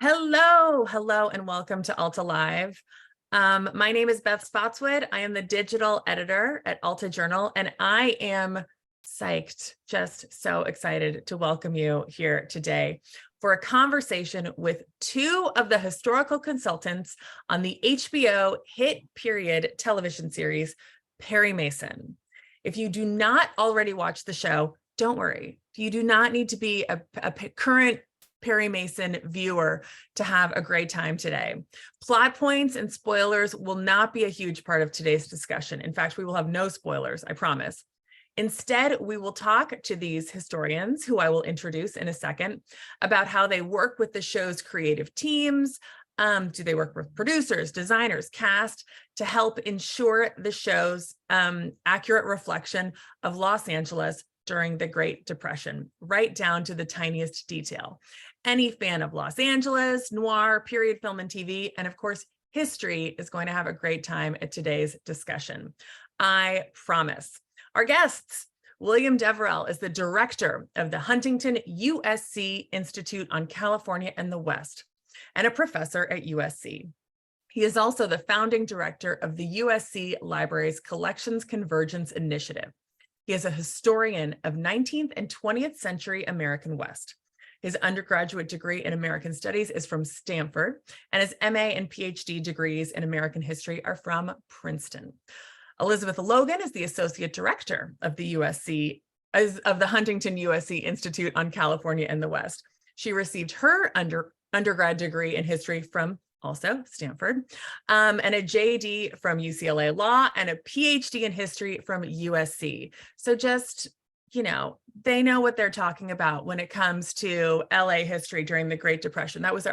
Hello, and welcome to Alta Live. My name is Beth Spotswood. I am the digital editor at Alta Journal, and I am psyched, just so excited to welcome you here today for a conversation with two of the historical consultants on the HBO hit period television series, Perry Mason. If you do not already watch the show, don't worry. You do not need to be a current Perry Mason viewer to have a great time today. Plot points and spoilers will not be a huge part of today's discussion. In fact, we will have no spoilers, I promise. Instead, we will talk to these historians, who I will introduce in a second, about how they work with the show's creative teams. Do they work with producers, designers, cast to help ensure the show's accurate reflection of Los Angeles during the Great Depression, right down to the tiniest detail. Any fan of Los Angeles, noir, period film and TV, and of course, history is going to have a great time at today's discussion. I promise. Our guests, William Deverell is the director of the Huntington-USC Institute on California and the West, and a professor at USC. He is also the founding director of the USC Library's Collections Convergence Initiative. He is a historian of 19th and 20th century American West. His undergraduate degree in American Studies is from Stanford, and his MA and PhD degrees in American History are from Princeton. Elizabeth Logan is the associate director of the Huntington-USC Institute on California and the West. She received her undergrad degree in history from also Stanford, and a JD from UCLA Law and a PhD in history from USC. So just, they know what they're talking about when it comes to LA history during the Great Depression. That was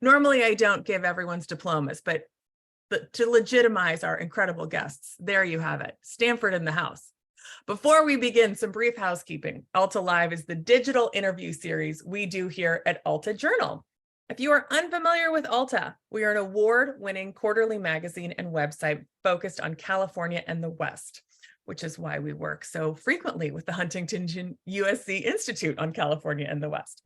normally I don't give everyone's diplomas, but to legitimize our incredible guests, there you have it, Stanford in the house. Before we begin, some brief housekeeping. Alta Live is the digital interview series we do here at Alta Journal. If you are unfamiliar with Alta, we are an award-winning quarterly magazine and website focused on California and the West, which is why we work so frequently with the Huntington-USC Institute on California and the West.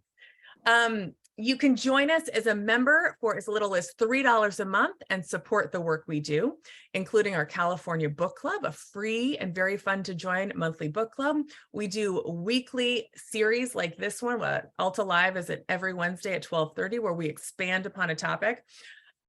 You can join us as a member for as little as $3 a month and support the work we do, including our California Book Club, a free and very fun to join monthly book club. We do weekly series like this one. Alta Live is at every Wednesday at 12:30, where we expand upon a topic.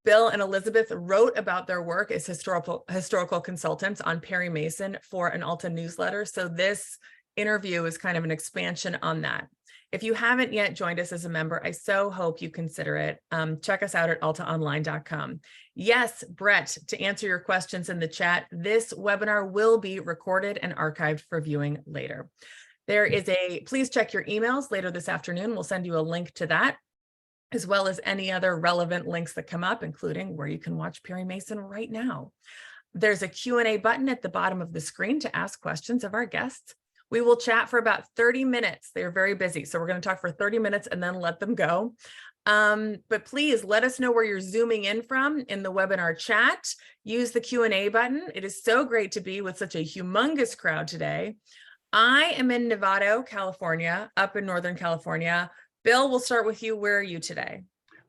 Bill and Elizabeth wrote about their work as historical consultants on Perry Mason for an Alta newsletter. So this interview is kind of an expansion on that. If you haven't yet joined us as a member, I so hope you consider it. Check us out at altaonline.com. Yes, Brett, to answer your questions in the chat, this webinar will be recorded and archived for viewing later. Please check your emails later this afternoon. We'll send you a link to that, as well as any other relevant links that come up, including where you can watch Perry Mason right now. There's a Q&A button at the bottom of the screen to ask questions of our guests. We will chat for about 30 minutes. They're very busy, so we're going to talk for 30 minutes and then let them go. But please let us know where you're zooming in from in the webinar chat. Use the Q&A button. It is so great to be with such a humongous crowd today. I am in Novato, California, up in Northern California. Bill, we'll start with you. Where are you today?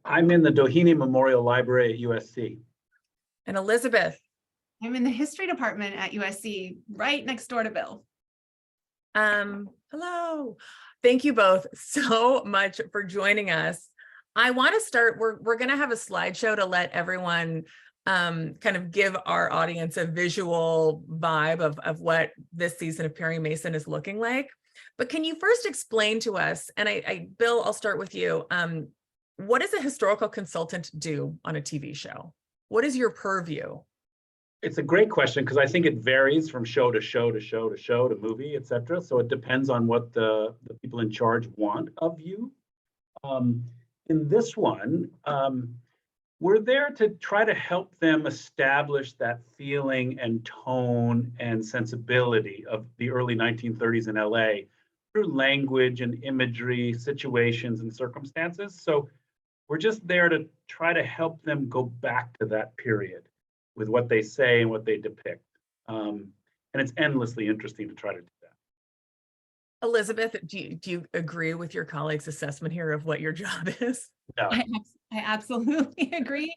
I'm in the Doheny Memorial Library at USC. And Elizabeth? I'm in the history department at USC, right next door to Bill. Hello. Thank you both so much for joining us. I want to start, we're going to have a slideshow to let everyone kind of give our audience a visual vibe of what this season of Perry Mason is looking like. But can you first explain to us, and Bill, I'll start with you. What does a historical consultant do on a TV show? What is your purview? It's a great question, because I think it varies from show to show to show to show to movie, et cetera. So it depends on what the people in charge want of you. In this one, we're there to try to help them establish that feeling and tone and sensibility of the early 1930s in LA through language and imagery, situations and circumstances. So we're just there to try to help them go back to that period with what they say and what they depict. And it's endlessly interesting to try to do that. Elizabeth, do you agree with your colleagues' assessment here of what your job is? No. I absolutely agree.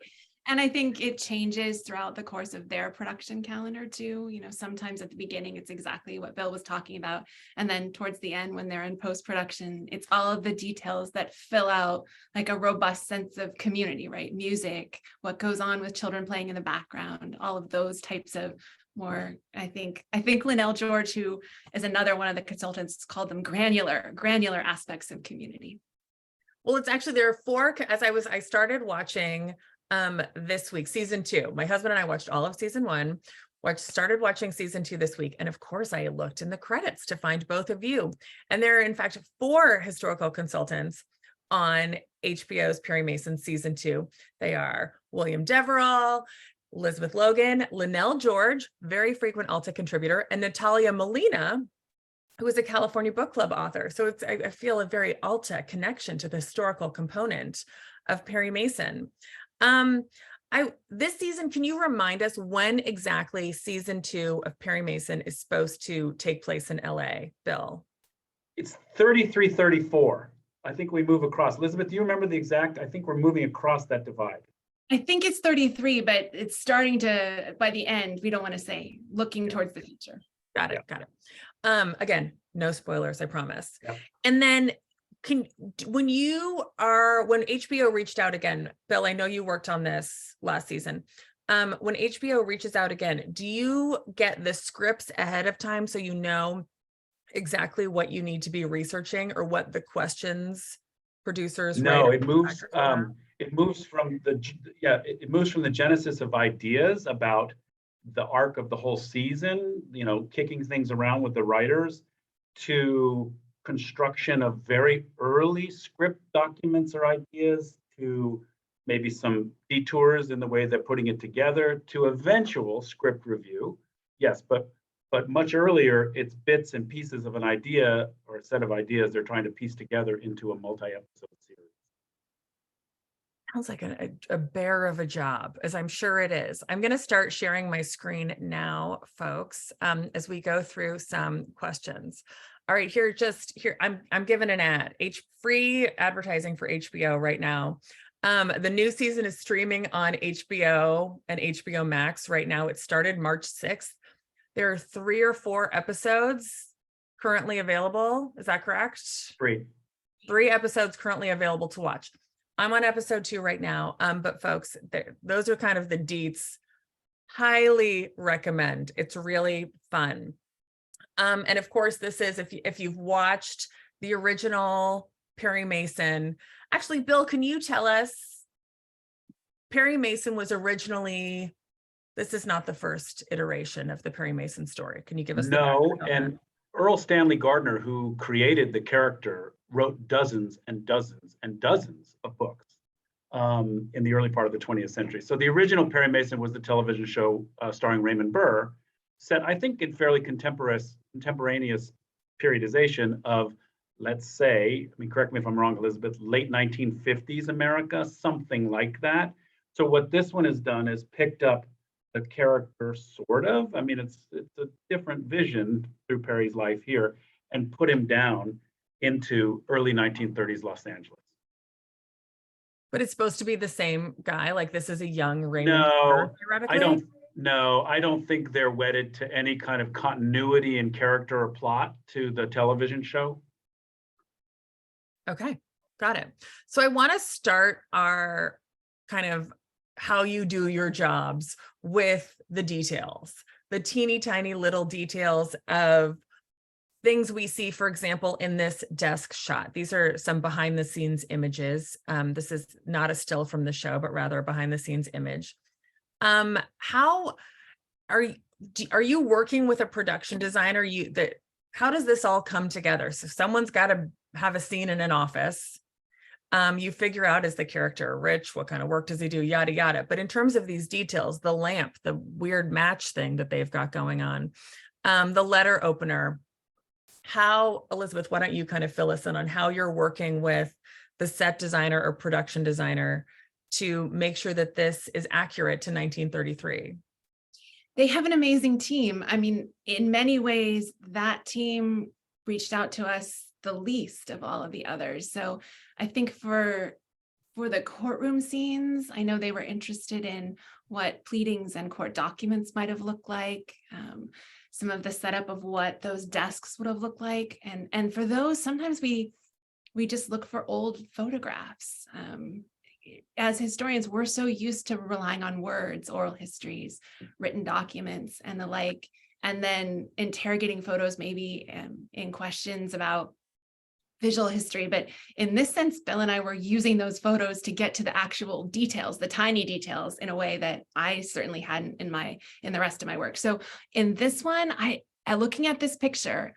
And I think it changes throughout the course of their production calendar too. You know, sometimes at the beginning, it's exactly what Bill was talking about. And then towards the end, when they're in post-production, it's all of the details that fill out like a robust sense of community, right? Music, what goes on with children playing in the background, all of those types of more, I think Linnell George, who is another one of the consultants, called them granular aspects of community. Well, it's actually, there are four, I started watching this week, season 2. My husband and I watched all of season 1, started watching season 2 this week. And of course I looked in the credits to find both of you. And there are in fact 4 historical consultants on HBO's Perry Mason season 2. They are William Deverell, Elizabeth Logan, Linnell George, very frequent Alta contributor, and Natalia Molina, who is a California Book Club author. So I feel a very Alta connection to the historical component of Perry Mason. This season, can you remind us when exactly season 2 of Perry Mason is supposed to take place in LA, Bill? It's 33-34. I think we move across. Elizabeth, do you remember the exact? I think we're moving across that divide. I think it's 33, but it's starting to, by the end, we don't want to say, looking towards the future. Got it. Again, no spoilers, I promise. Yep. And then when HBO reached out again, Bill, I know you worked on this last season. When HBO reaches out again, do you get the scripts ahead of time so you know exactly what you need to be researching or what the questions producers? No, it moves. It moves from the genesis of ideas about the arc of the whole season, you know, kicking things around with the writers, to construction of very early script documents or ideas, to maybe some detours in the way they're putting it together, to eventual script review. Yes, but much earlier, it's bits and pieces of an idea or a set of ideas they're trying to piece together into a multi-episode series. Sounds like a bear of a job, as I'm sure it is. I'm going to start sharing my screen now, folks, as we go through some questions. All right, here, I'm giving an ad, free advertising for HBO right now. The new season is streaming on HBO and HBO Max right now. It started March 6th. There are 3 or 4 episodes currently available. Is that correct? 3 episodes currently available to watch. I'm on episode 2 right now. But folks, those are kind of the deets. Highly recommend. It's really fun. And of course, this is if you've watched the original Perry Mason. Actually, Bill, can you tell us? Perry Mason was originally. This is not the first iteration of the Perry Mason story. Can you give us? No, and Earl Stanley Gardner, who created the character, wrote dozens and dozens and dozens of books in the early part of the 20th century. So the original Perry Mason was the television show starring Raymond Burr, set, I think, in fairly contemporaneous periodization of, let's say, correct me if I'm wrong, Elizabeth, late 1950s America, something like that. So what this one has done is picked up the character, sort of. It's a different vision through Perry's life here, and put him down into early 1930s Los Angeles. But it's supposed to be the same guy. Like this is a young Raymond. No, theoretically? I don't think they're wedded to any kind of continuity in character or plot to the television show. Okay, got it. So I want to start our kind of how you do your jobs with the details, the teeny tiny little details of things we see, for example, in this desk shot. These are some behind the scenes images. This is not a still from the show, but rather a behind the scenes image. How are you working with a production designer? How does this all come together? So someone's got to have a scene in an office. You figure out, is the character rich? What kind of work does he do? Yada, yada. But in terms of these details, the lamp, the weird match thing that they've got going on, the letter opener, Elizabeth, why don't you kind of fill us in on how you're working with the set designer or production designer to make sure that this is accurate to 1933? They have an amazing team. In many ways, that team reached out to us the least of all of the others. So I think for the courtroom scenes, I know they were interested in what pleadings and court documents might have looked like, some of the setup of what those desks would have looked like. And for those, sometimes we just look for old photographs. As historians, we're so used to relying on words, oral histories, written documents, and the like, and then interrogating photos maybe in questions about visual history. But in this sense, Bill and I were using those photos to get to the actual details, the tiny details, in a way that I certainly hadn't in the rest of my work. So in this one, looking at this picture,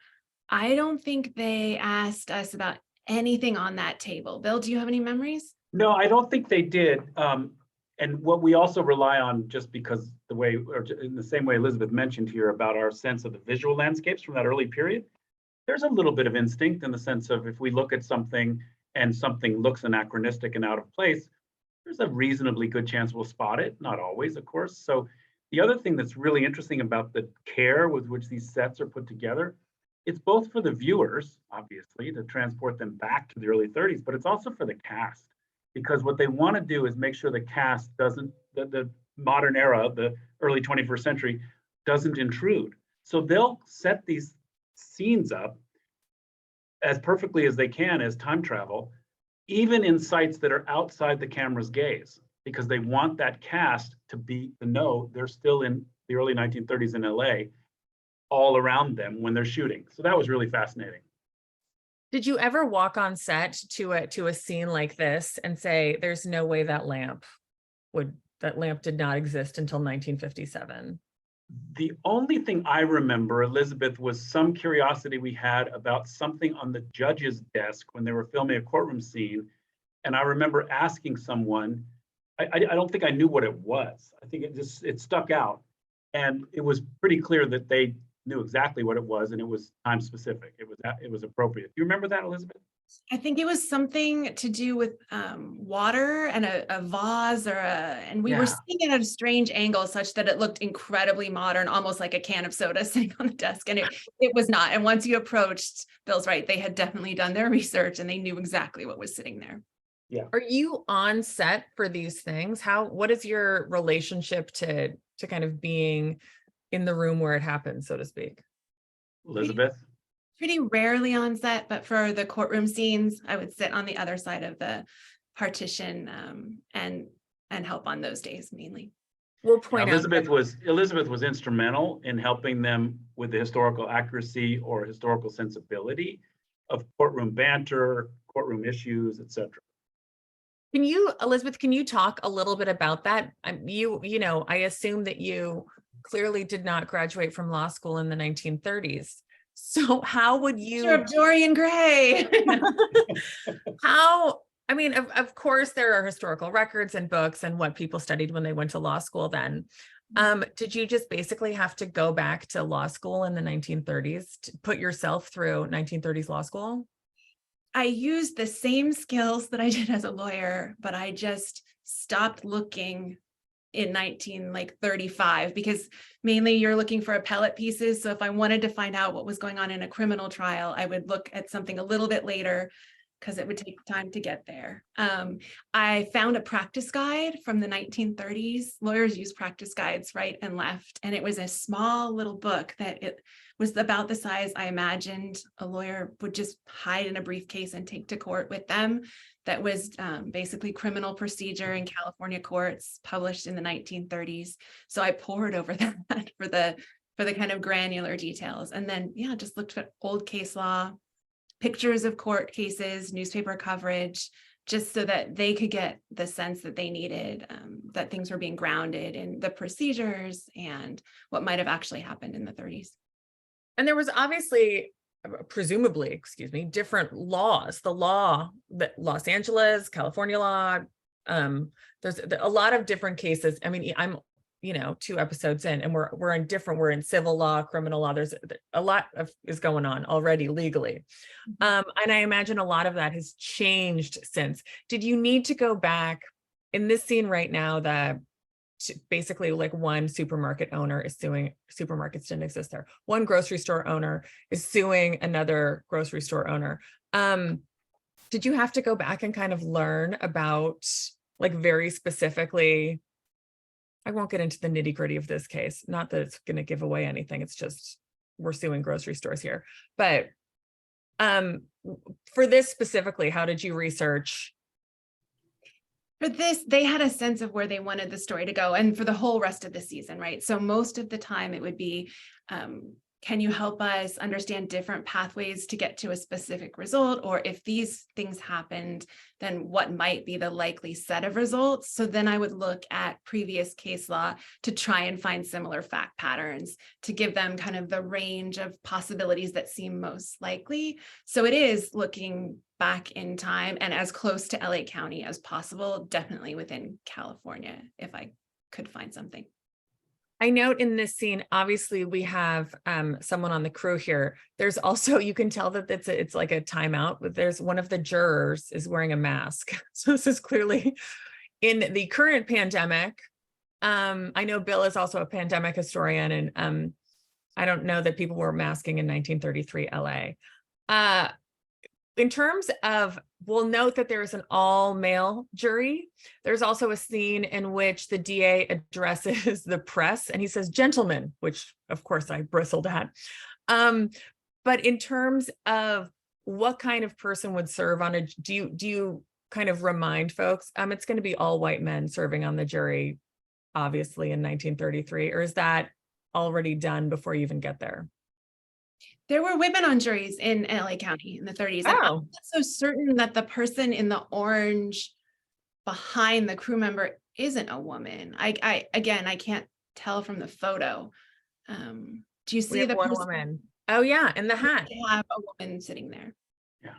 I don't think they asked us about anything on that table. Bill, do you have any memories? No, I don't think they did. And what we also rely on, just because the way, or in the same way Elizabeth mentioned here about our sense of the visual landscapes from that early period, there's a little bit of instinct in the sense of if we look at something and something looks anachronistic and out of place, there's a reasonably good chance we'll spot it. Not always, of course. So the other thing that's really interesting about the care with which these sets are put together, it's both for the viewers, obviously, to transport them back to the early 30s, but it's also for the cast. Because what they want to do is make sure the cast doesn't, the modern era, the early 21st century, doesn't intrude. So they'll set these scenes up as perfectly as they can as time travel, even in sites that are outside the camera's gaze, because they want that cast to know they're still in the early 1930s in LA, all around them when they're shooting. So that was really fascinating. Did you ever walk on set to a scene like this and say, there's no way that lamp did not exist until 1957? The only thing I remember, Elizabeth, was some curiosity we had about something on the judge's desk when they were filming a courtroom scene. And I remember asking someone, I don't think I knew what it was. I think it stuck out. And it was pretty clear that they knew exactly what it was, and it was time specific. It was appropriate. Do you remember that, Elizabeth? I think it was something to do with water and a vase and we were sitting at a strange angle such that it looked incredibly modern, almost like a can of soda sitting on the desk. And it was not. And once you approached, Bill's right, they had definitely done their research and they knew exactly what was sitting there. Yeah. Are you on set for these things? What is your relationship to kind of being in the room where it happens, so to speak? Elizabeth? Pretty rarely on set, but for the courtroom scenes, I would sit on the other side of the partition and help on those days mainly. We'll point out Elizabeth was instrumental in helping them with the historical accuracy or historical sensibility of courtroom banter, courtroom issues, etc. Elizabeth, can you talk a little bit about that? I assume that you clearly did not graduate from law school in the 1930s. So how would you? You're Dorian Gray. Of course, there are historical records and books and what people studied when they went to law school then. Did you just basically have to go back to law school in the 1930s to put yourself through 1930s law school? I used the same skills that I did as a lawyer, but I just stopped looking in 1935 because mainly you're looking for appellate pieces. So if I wanted to find out what was going on in a criminal trial, I would look at something a little bit later because it would take time to get there. I found a practice guide from the 1930s. Lawyers use practice guides right and left. And it was a small little book that it was about the size I imagined a lawyer would just hide in a briefcase and take to court with them. That was basically criminal procedure in California courts, published in the 1930s. So I pored over that for the kind of granular details. And then, just looked at old case law, pictures of court cases, newspaper coverage, just so that they could get the sense that they needed, that things were being grounded in the procedures and what might have actually happened in the 30s. And there was obviously, presumably, different laws. The law that Los Angeles, California law, there's a lot of different cases. I mean, I'm 2 episodes in and we're in civil law, criminal law. There's a lot is going on already legally. And I imagine a lot of that has changed since. Did you need to go back in this scene right now, basically like one supermarket owner is suing, supermarkets didn't exist there. One grocery store owner is suing another grocery store owner. Did you have to go back and kind of learn about, like, very specifically, I won't get into the nitty gritty of this case, not that it's going to give away anything. It's just, we're suing grocery stores here. But for this specifically, how did you research? For this, they had a sense of where they wanted the story to go, and for the whole rest of the season, right? So most of the time it would be, can you help us understand different pathways to get to a specific result? Or if these things happened, then what might be the likely set of results? So then I would look at previous case law to try and find similar fact patterns to give them kind of the range of possibilities that seem most likely. So it is looking back in time and as close to LA County as possible, definitely within California, if I could find something. I note in this scene, obviously we have someone on the crew here. There's also, you can tell that it's like a timeout, but there's one of the jurors is wearing a mask. So this is clearly in the current pandemic. I know Bill is also a pandemic historian, and I don't know that people were masking in 1933 LA. In terms of, we'll note that there is an all-male jury. There's also a scene in which the DA addresses the press and he says, "Gentlemen," which of course I bristled at. But in terms of what kind of person would serve on a, do you kind of remind folks, it's going to be all white men serving on the jury, obviously in 1933, or is that already done before you even get there? There were women on juries in LA County in the 30s. And I'm not so certain that the person in the orange behind the crew member isn't a woman. Again, I can't tell from the photo. Do you see the one person? woman? Oh yeah, in the hat. They have a woman sitting there. Yeah.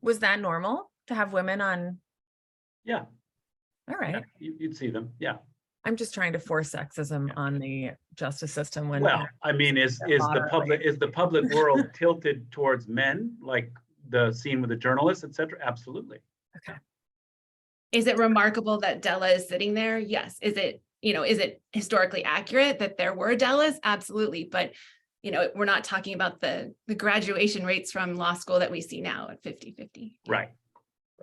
Was that normal to have women on? Yeah. All right. Yeah, you'd see them. Yeah. I'm just trying to force sexism on the justice system when. Well, I mean, is the public world tilted towards men, like the scene with the journalists, et cetera? Absolutely. Okay. Is it remarkable that Della is sitting there? Yes. Is it historically accurate that there were Dellas? Absolutely. But, we're not talking about the graduation rates from law school that we see now at 50-50. Right.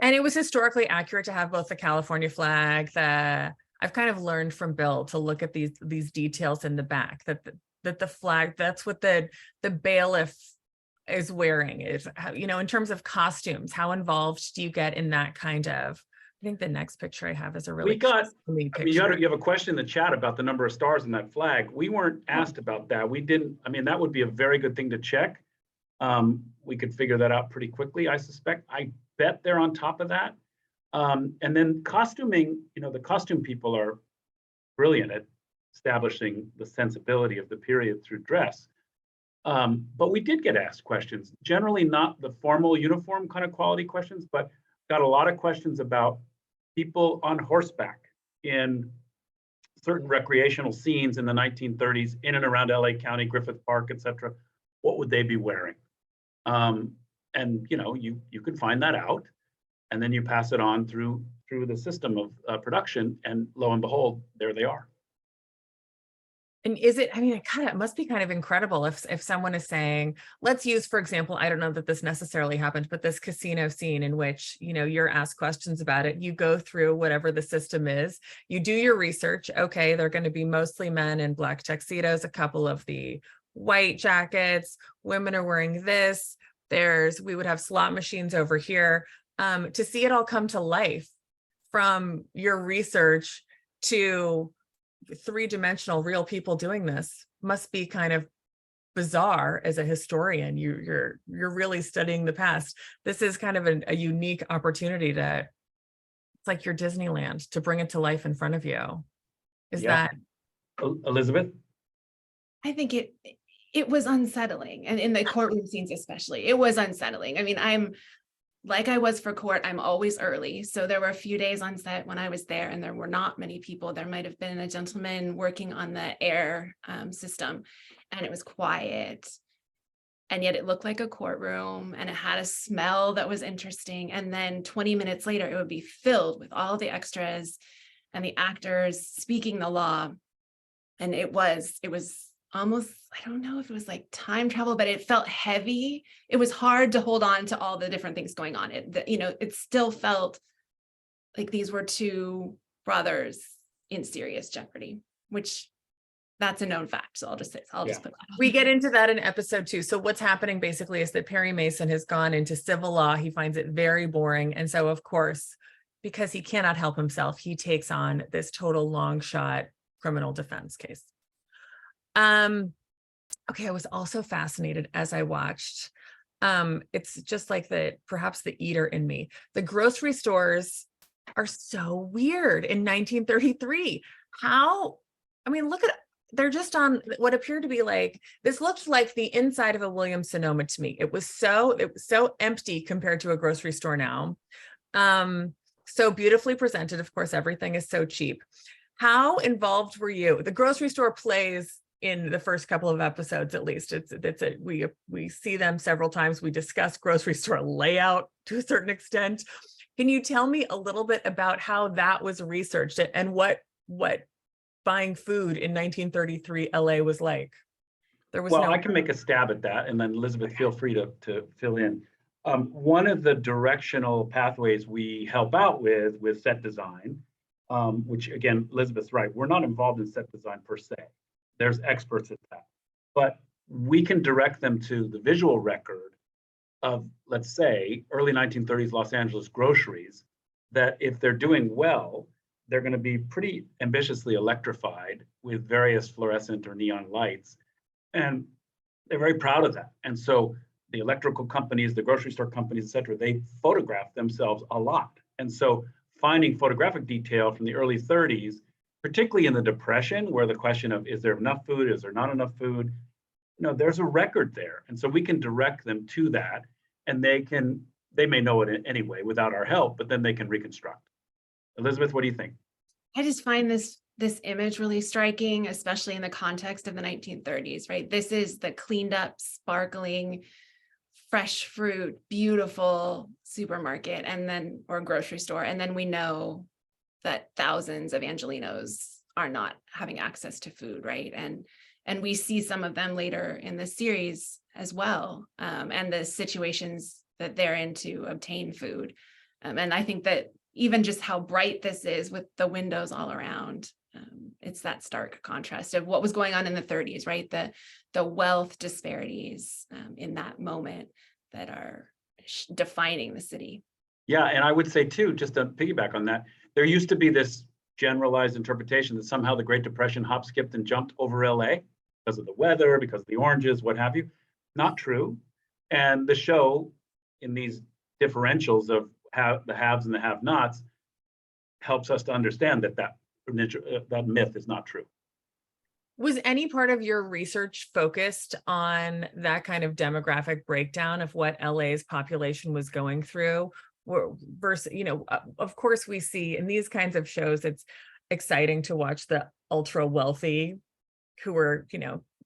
And it was historically accurate to have both the California flag, I've kind of learned from Bill to look at these details in the back, that the flag, that's what the bailiff is wearing, is, in terms of costumes, how involved do you get in that kind of, I think the next picture I have is a really you have a question in the chat about the number of stars in that flag. We weren't asked about that. We didn't, that would be a very good thing to check. We could figure that out pretty quickly, I suspect. I bet they're on top of that. And then costuming, the costume people are brilliant at establishing the sensibility of the period through dress. But we did get asked questions, generally not the formal uniform kind of quality questions, but got a lot of questions about people on horseback in certain recreational scenes in the 1930s in and around LA County, Griffith Park, et cetera. What would they be wearing? And you could find that out. And then you pass it on through the system of production, and lo and behold, there they are. And is it, it must be kind of incredible if someone is saying, let's use, for example, I don't know that this necessarily happened, but this casino scene in which, you're asked questions about it, you go through whatever the system is, you do your research. Okay, they're going to be mostly men in black tuxedos, a couple of the white jackets, women are wearing this, we would have slot machines over here. To see it all come to life from your research to three-dimensional real people doing this must be kind of bizarre as a historian. You're really studying the past. This is kind of a unique opportunity it's like your Disneyland, to bring it to life in front of you. Is that Elizabeth? I think it was unsettling, and in the courtroom scenes especially, it was unsettling. I'm like I was for court, I'm always early. So there were a few days on set when I was there and there were not many people. There might have been a gentleman working on the air system, and it was quiet. And yet it looked like a courtroom, and it had a smell that was interesting. And then 20 minutes later, it would be filled with all the extras. and the actors speaking the law. And it was almost, I don't know if it was like time travel, but it felt heavy. It was hard to hold on to all the different things going on. It still felt like these were two brothers in serious jeopardy, which that's a known fact. So I'll just put that. We get into that in episode 2. So what's happening basically is that Perry Mason has gone into civil law. He finds it very boring. And so of course, because he cannot help himself, he takes on this total long shot criminal defense case. Okay, I was also fascinated as I watched. It's just like perhaps the eater in me. The grocery stores are so weird in 1933. Look at, they're just on what appeared to be like, this looked like the inside of a Williams Sonoma to me. It was so empty compared to a grocery store now. So beautifully presented. Of course, everything is so cheap. How involved were you? The grocery store plays in the first couple of episodes, at least. We see them several times. We discuss grocery store layout to a certain extent. Can you tell me a little bit about how that was researched and what buying food in 1933 LA was like? I can make a stab at that, and then Elizabeth, feel free to fill in. One of the directional pathways we help out with set design, which again, Elizabeth's right, we're not involved in set design per se. There's experts at that, but we can direct them to the visual record of, let's say, early 1930s Los Angeles groceries, that if they're doing well, they're going to be pretty ambitiously electrified with various fluorescent or neon lights. And they're very proud of that. And so the electrical companies, the grocery store companies, et cetera, they photograph themselves a lot. And so finding photographic detail from the early 30s, particularly in the Depression, where the question of, is there enough food, is there not enough food? There's a record there. And so we can direct them to that, and they may know it anyway without our help, but then they can reconstruct. Elizabeth, what do you think? I just find this image really striking, especially in the context of the 1930s, right? This is the cleaned up, sparkling, fresh fruit, beautiful supermarket, or grocery store. And then we know that thousands of Angelenos are not having access to food, right? And we see some of them later in the series as well, and the situations that they're in to obtain food. And I think that even just how bright this is with the windows all around, it's that stark contrast of what was going on in the 30s, right? The wealth disparities in that moment that are defining the city. Yeah, and I would say too, just to piggyback on that, there used to be this generalized interpretation that somehow the Great Depression hop, skipped, and jumped over LA because of the weather, because of the oranges, what have you. Not true. And the show, in these differentials of the haves and the have-nots, helps us to understand that myth is not true. Was any part of your research focused on that kind of demographic breakdown of what LA's population was going through? Versus, of course, we see in these kinds of shows, it's exciting to watch the ultra wealthy who are,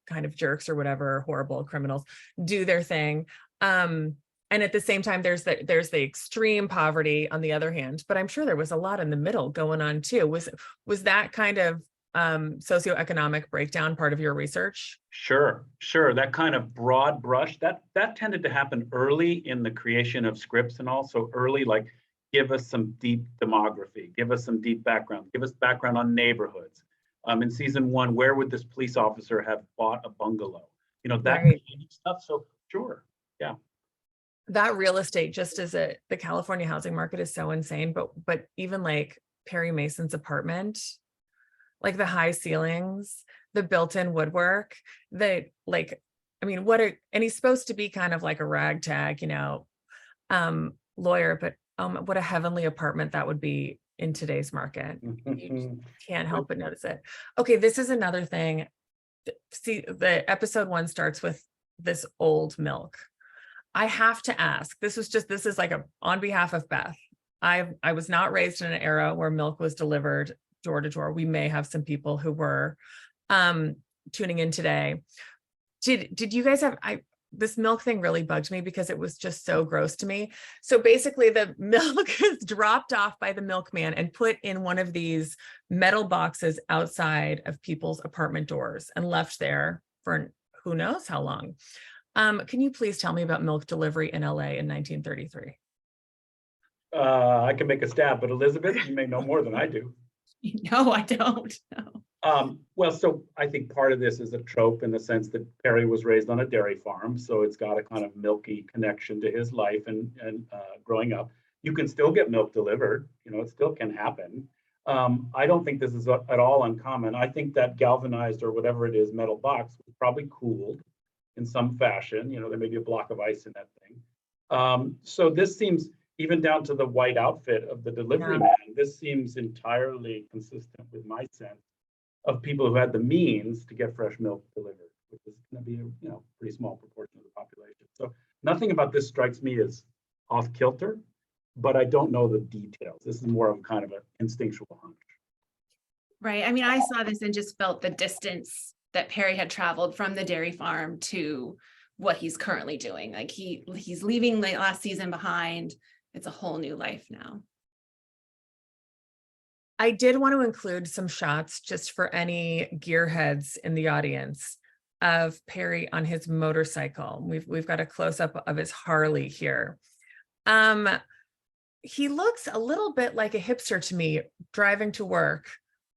kind of jerks or whatever, horrible criminals, do their thing. And at the same time, there's the extreme poverty on the other hand, but I'm sure there was a lot in the middle going on too. Was that kind of socioeconomic breakdown part of your research? Sure. That kind of broad brush, that tended to happen early in the creation of scripts, and also early, like, give us some deep demography, give us some deep background, give us background on neighborhoods. In season 1, where would this police officer have bought a bungalow? That kind of stuff. So sure, yeah. That real estate, just as the California housing market is so insane, but even like Perry Mason's apartment, like the high ceilings, the built-in woodwork, and he's supposed to be kind of like a ragtag, lawyer, but what a heavenly apartment that would be in today's market. You can't help but notice it. Okay, this is another thing. See, the episode 1 starts with this old milk. I have to ask, this is like on behalf of Beth. I was not raised in an era where milk was delivered door to door. We may have some people who were tuning in today. Did you guys have, this milk thing really bugged me because it was just so gross to me. So basically the milk is dropped off by the milkman and put in one of these metal boxes outside of people's apartment doors and left there for who knows how long. Can you please tell me about milk delivery in LA in 1933? I can make a stab, but Elizabeth, you may know more than I do. No, I don't know. Well, so I think part of this is a trope in the sense that Perry was raised on a dairy farm, so it's got a kind of milky connection to his life and growing up. You can still get milk delivered, you know, it still can happen. I don't think this is at all uncommon. I think that galvanized or whatever it is metal box was probably cooled in some fashion. You know, there may be a block of ice in that thing. So this seems, even down to the white outfit of the delivery man, this seems entirely consistent with my sense of people who had the means to get fresh milk delivered, which is going to be a pretty small proportion of the population. So nothing about this strikes me as off kilter, but I don't know the details. This is more of kind of an instinctual hunch. Right. I mean, I saw this and just felt the distance that Perry had traveled from the dairy farm to what he's currently doing. Like he's leaving late last season behind. It's a whole new life now. I did want to include some shots just for any gearheads in the audience of Perry on his motorcycle. We've got a close up of his Harley here. He looks a little bit like a hipster to me driving to work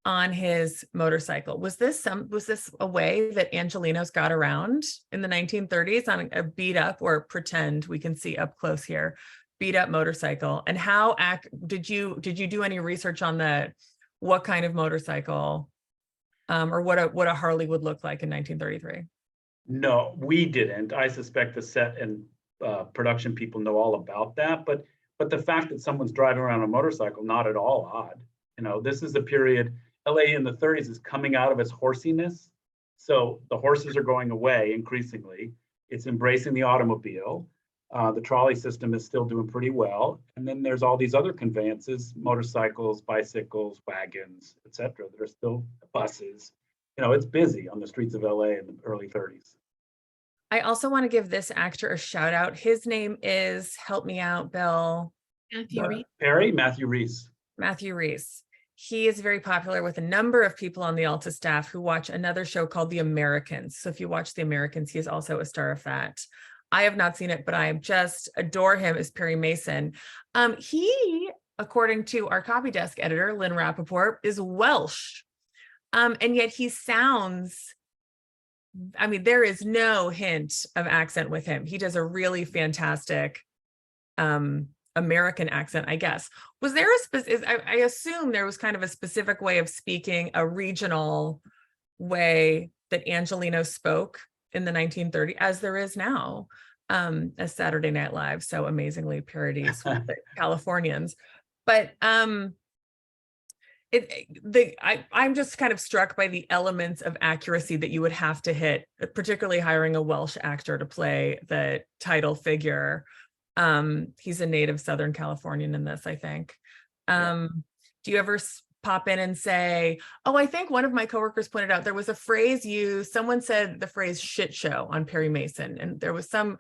on his motorcycle. Was this a way that Angelenos got around in the 1930s on a beat up, or pretend we can see up close here, beat up motorcycle? And how did you do any research on what kind of motorcycle or what a Harley would look like in 1933? No, we didn't. I suspect the set and production people know all about that, but the fact that someone's driving around on a motorcycle, not at all odd. You know, this is a period, LA in the 30s is coming out of its horsiness. So the horses are going away increasingly. It's embracing the automobile. The trolley system is still doing pretty well. And then there's all these other conveyances, motorcycles, bicycles, wagons, et cetera, that are still buses. You know, it's busy on the streets of LA in the early 30s. I also want to give this actor a shout out. His name is, help me out, Bill. Matthew Rhys. Matthew Rhys. He is very popular with a number of people on the Alta staff who watch another show called The Americans. So if you watch The Americans, he is also a star of that. I have not seen it, but I just adore him as Perry Mason. He, according to our copy desk editor, Lynn Rappaport, is Welsh. And yet he sounds, I mean, there is no hint of accent with him. He does a really fantastic American accent, I guess. Was there I assume there was kind of a specific way of speaking, a regional way that Angelino spoke in the 1930s, as there is now, as Saturday Night Live so amazingly parodies the Californians. But I'm just kind of struck by the elements of accuracy that you would have to hit, particularly hiring a Welsh actor to play the title figure. He's a native Southern Californian in this, I think. Do you ever pop in and say, oh, I think one of my coworkers pointed out there was a phrase someone said the phrase shit show on Perry Mason, and there was some,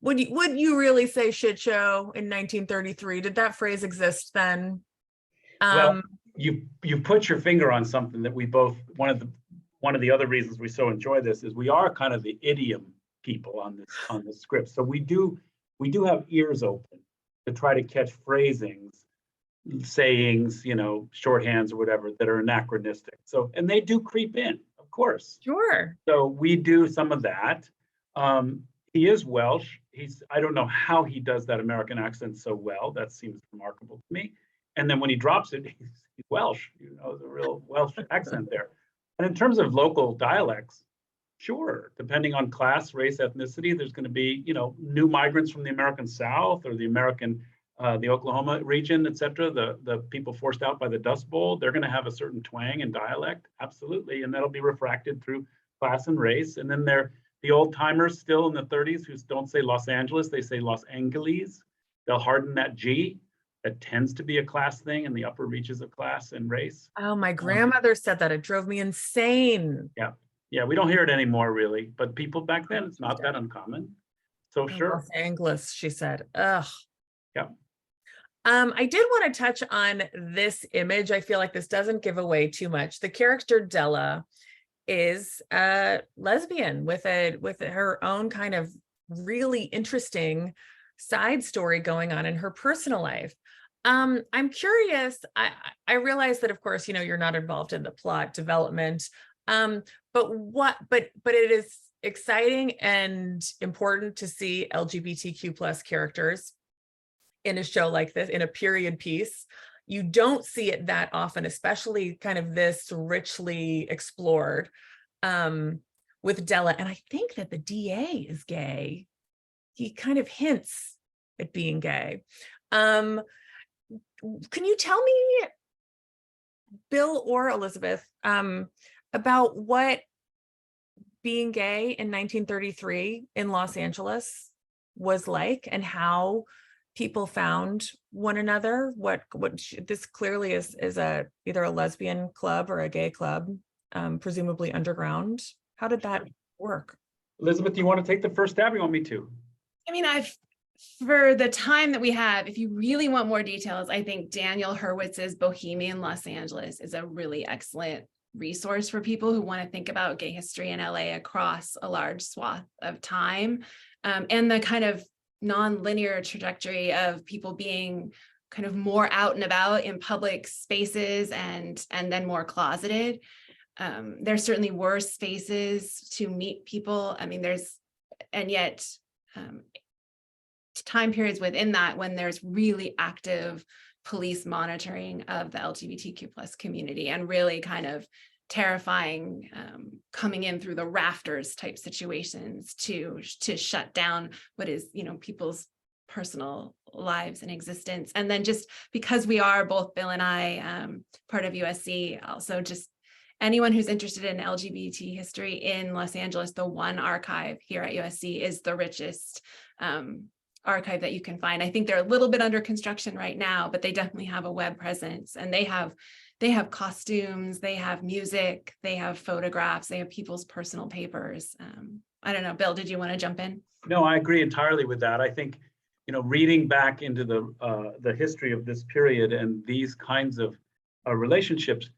would you really say shit show in 1933? Did that phrase exist then? Well, you put your finger on something that we both, one of the other reasons we so enjoy this is we are kind of the idiom people on this script. So we do have ears open to try to catch phrasings, sayings, you know, shorthands or whatever that are anachronistic. So, and they do creep in, of course. Sure. So we do some of that. He is Welsh. I don't know how he does that American accent so well. That seems remarkable to me. And then when he drops it, he's Welsh, you know, the real Welsh accent there. And in terms of local dialects, sure, depending on class, race, ethnicity, there's going to be, you know, new migrants from the American South or the Oklahoma region, et cetera, the people forced out by the Dust Bowl, they're going to have a certain twang and dialect, absolutely, and that'll be refracted through class and race. And then the old timers still in the 30s who don't say Los Angeles, they say Los Angeles. They'll harden that G. That tends to be a class thing in the upper reaches of class and race. Oh, my grandmother said that. It drove me insane. Yeah, we don't hear it anymore really, but people back then, it's not that uncommon. So sure. Los Angeles, she said. Ugh. Yeah. I did want to touch on this image. I feel like this doesn't give away too much. The character Della is a lesbian with her own kind of really interesting side story going on in her personal life. I'm curious. I realize that, of course, you're not involved in the plot development, but it is exciting and important to see LGBTQ plus characters in a show like this, in a period piece. You don't see it that often, especially kind of this richly explored with Della. And I think that the DA is gay. He kind of hints at being gay. Can you tell me, Bill or Elizabeth, about what being gay in 1933 in Los Angeles was like, and how people found one another? This clearly is either a lesbian club or a gay club, presumably underground. How did that work? Elizabeth, do you want to take the first stab, or you want me to? I mean, for the time that we have, if you really want more details, I think Daniel Hurwitz's Bohemian Los Angeles is a really excellent resource for people who want to think about gay history in LA across a large swath of time, and the kind of non-linear trajectory of people being kind of more out and about in public spaces and then more closeted. There certainly were spaces to meet people. I mean, and yet time periods within that when there's really active police monitoring of the LGBTQ plus community, and really kind of terrifying coming in through the rafters type situations to shut down what is, people's personal lives and existence. And then just because we are, both Bill and I, part of USC, also just anyone who's interested in LGBT history in Los Angeles, the One Archive here at USC is the richest archive that you can find. I think they're a little bit under construction right now, but they definitely have a web presence, and they have costumes, they have music, they have photographs, they have people's personal papers. I don't know, Bill, did you want to jump in? No, I agree entirely with that. I think, reading back into the history of this period and these kinds of relationships,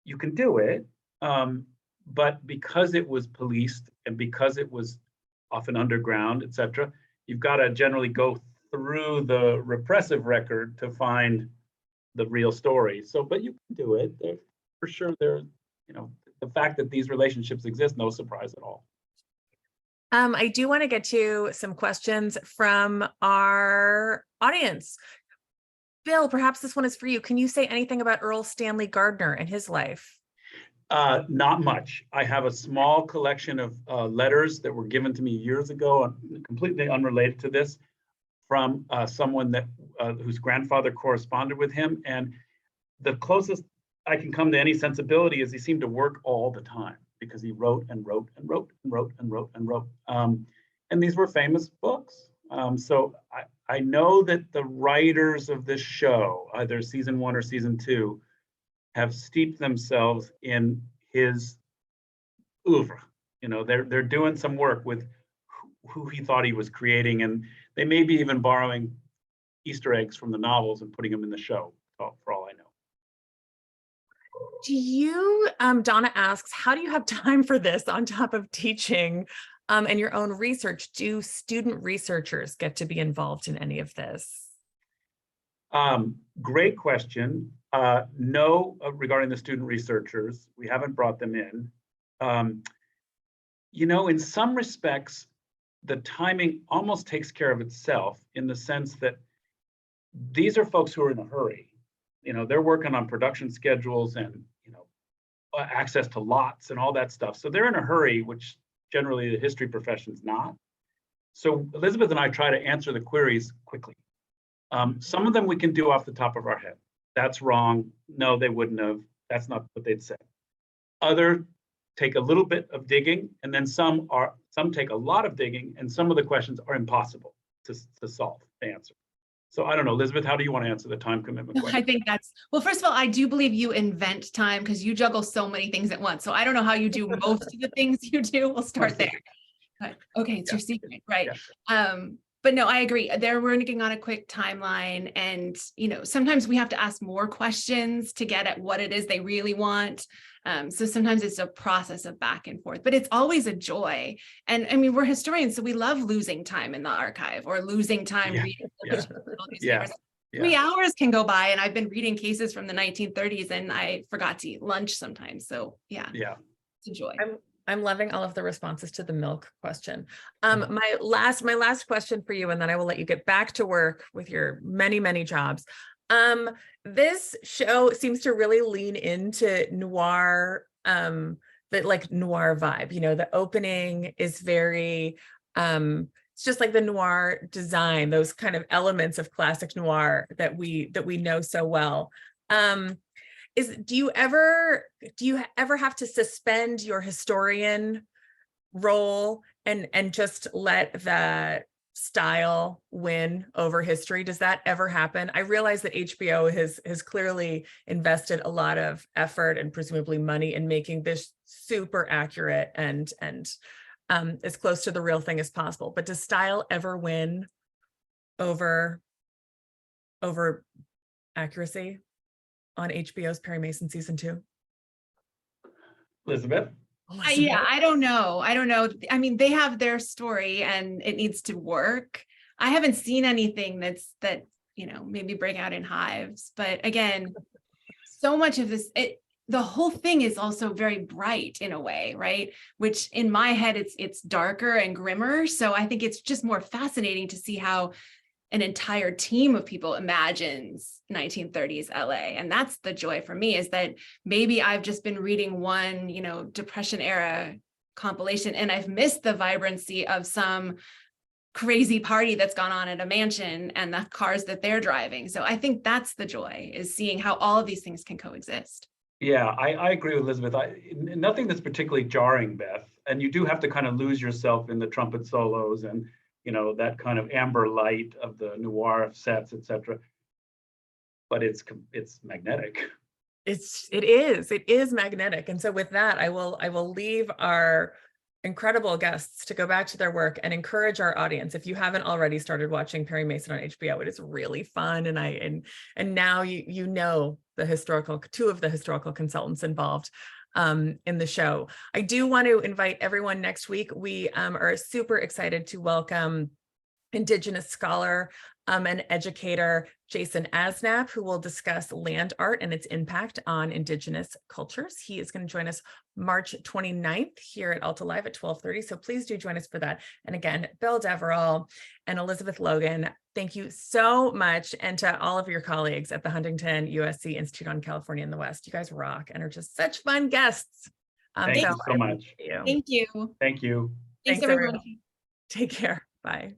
you can do it, but because it was policed and because it was often underground, et cetera, you've got to generally go through the repressive record to find the real story. So, but you can do it. For sure, the fact that these relationships exist, no surprise at all. I do want to get to some questions from our audience. Bill, perhaps this one is for you. Can you say anything about Earl Stanley Gardner and his life? Not much. I have a small collection of letters that were given to me years ago, completely unrelated to this, from someone whose grandfather corresponded with him. And the closest I can come to any sensibility is he seemed to work all the time, because he wrote and wrote and wrote and wrote and wrote and wrote. And these were famous books. So I know that the writers of this show, either season 1 or season 2, have steeped themselves in his oeuvre. They're doing some work with who he thought he was creating, and they may be even borrowing Easter eggs from the novels and putting them in the show, for all I know. Do you, Donna asks, how do you have time for this on top of teaching and your own research? Do student researchers get to be involved in any of this? Great question. No, regarding the student researchers, we haven't brought them in. In some respects, the timing almost takes care of itself, in the sense that these are folks who are in a hurry. They're working on production schedules and, access to lots and all that stuff. So they're in a hurry, which generally the history profession's not. So Elizabeth and I try to answer the queries quickly. Some of them we can do off the top of our head. That's wrong. No, they wouldn't have. That's not what they'd say. Other take a little bit of digging, and then some take a lot of digging, and some of the questions are impossible to solve, to answer. So I don't know, Elizabeth, how do you want to answer the time commitment question? I think well, first of all, I do believe you invent time, because you juggle so many things at once. So I don't know how you do most of the things you do. We'll start there. Okay, it's your secret, right? Yeah. But no, I agree. They're working on a quick timeline, and sometimes we have to ask more questions to get at what it is they really want. So sometimes it's a process of back and forth, but it's always a joy. And I mean, we're historians, so we love losing time in the archive or losing time reading newspapers. 3 hours can go by, and I've been reading cases from the 1930s, and I forgot to eat lunch sometimes. So yeah, it's a joy. I'm loving all of the responses to the milk question. My last question for you, and then I will let you get back to work with your many jobs. This show seems to really lean into noir, the like noir vibe. The opening is very, it's just like the noir design, those kind of elements of classic noir that we know so well. Do you ever have to suspend your historian role and just let the style win over history? Does that ever happen? I realize that HBO has clearly invested a lot of effort and presumably money in making this super accurate and as close to the real thing as possible. But does style ever win over accuracy on HBO's Perry Mason season 2? Elizabeth? Yeah, I don't know. I mean, they have their story and it needs to work. I haven't seen anything that maybe break out in hives. But again, so much of this, the whole thing is also very bright in a way, right? Which in my head, it's darker and grimmer. So I think it's just more fascinating to see how an entire team of people imagines 1930s LA. And that's the joy for me, is that maybe I've just been reading one, Depression era compilation, and I've missed the vibrancy of some crazy party that's gone on at a mansion and the cars that they're driving. So I think that's the joy, is seeing how all of these things can coexist. Yeah, I agree with Elizabeth. Nothing that's particularly jarring, Beth. And you do have to kind of lose yourself in the trumpet solos and that kind of amber light of the noir sets, etc. But it's magnetic. It is magnetic. And so with that, I will leave our incredible guests to go back to their work and encourage our audience. If you haven't already started watching Perry Mason on HBO, it is really fun. And now you know two of the historical consultants involved in the show. I do want to invite everyone next week. We are super excited to welcome Indigenous scholar and educator Jason Asnap, who will discuss land art and its impact on Indigenous cultures. He is going to join us March 29th here at Alta Live at 12:30. So please do join us for that. And again, Bill Deverell and Elizabeth Logan, thank you so much. And to all of your colleagues at the Huntington-USC Institute on California in the West, you guys rock and are just such fun guests. Thank you so much. Thank you. Thank you. Thanks everyone. Take care. Bye.